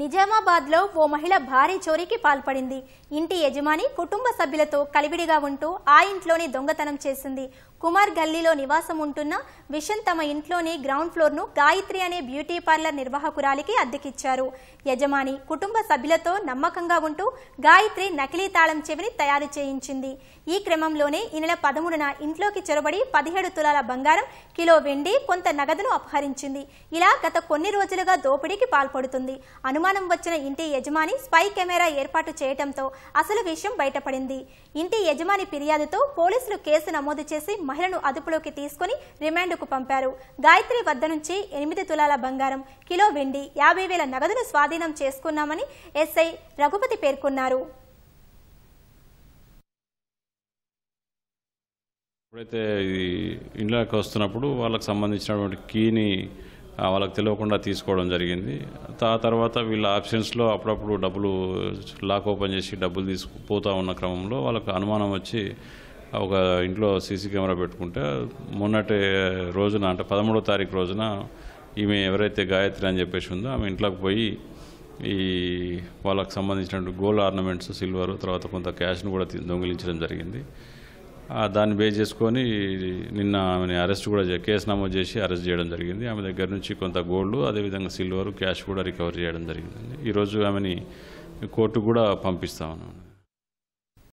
నిజామాబాద్లో ఓ మహిళ భారీ చోరీకి పాల్పడింది. ఇంటి యజమాని కుటుంబ సభ్యులతో కలివిడిగా ఉంటూ ఆ ఇంట్లోని దొంగతనం చేసింది. కుమార్ గల్లీలో నివాసం ఉంటున్న విషన్ తమ ఇంట్లోని గ్రౌండ్ ఫ్లోర్ను గాయత్రి అనే బ్యూటీ పార్లర్ నిర్వాహకురాలికి అద్దెకిచ్చారు. యజమాని కుటుంబ సభ్యులతో నమ్మకంగా ఉంటూ గాయత్రి నకిలీ తాళం చెవిని తయారు చేయించింది. ఈ క్రమంలోనే ఈ నెల 13న ఇంట్లోకి చొరబడి 17 తులాల బంగారం, కిలో వెండి, కొంత నగదును అపహరించింది. ఇలా గత కొన్ని రోజులుగా దోపిడీకి పాల్పడుతుంది. అనుమానం వచ్చిన ఇంటి యజమాని స్పై కెమెరా ఏర్పాటు చేయడంతో అసలు విషయం బయటపడింది. ఇంటి యజమాని ఫిర్యాదుతో పోలీసులు కేసు నమోదు చేసి మహిళను అదుపులోకి తీసుకుని రిమాండ్కు పంపారు. గాయత్రి వద్ద నుంచి 8 తులాల బంగారం, కిలో వెండి, 50,000 నగదును స్వాధీనం చేసుకున్నామని ఎస్ఐ రఘుపతి పేర్కొన్నారు. ఎప్పుడైతే ఇంట్లోకి వస్తున్నప్పుడు వాళ్ళకి సంబంధించినటువంటి కీని వాళ్ళకి తెలియకుండా తీసుకోవడం జరిగింది. ఆ తర్వాత వీళ్ళ ఆప్షన్స్లో అప్పుడప్పుడు డబ్బులు లాక్ ఓపెన్ చేసి డబ్బులు తీసుకుపోతూ ఉన్న క్రమంలో వాళ్ళకు అనుమానం వచ్చి ఒక ఇంట్లో సీసీ కెమెరా పెట్టుకుంటే మొన్నటి రోజున అంటే 13వ తారీఖు రోజున ఈమె ఎవరైతే గాయత్రి అని చెప్పేసి ఉందో ఆమె ఇంట్లోకి పోయి ఈ వాళ్ళకు సంబంధించినటువంటి గోల్డ్ ఆర్నమెంట్స్, సిల్వర్, తర్వాత కొంత క్యాష్ను కూడా దొంగిలించడం జరిగింది. దాన్ని బేస్ చేసుకొని నిన్న ఆమెని అరెస్ట్ కూడా కేసు నమోదు చేసి అరెస్ట్ చేయడం జరిగింది. ఆమె దగ్గర నుంచి కొంత గోల్డ్, అదేవిధంగా సిల్వర్, క్యాష్ కూడా రికవర్ చేయడం జరిగింది. ఈరోజు ఆమెని కోర్టు కూడా పంపిస్తామన్నాను.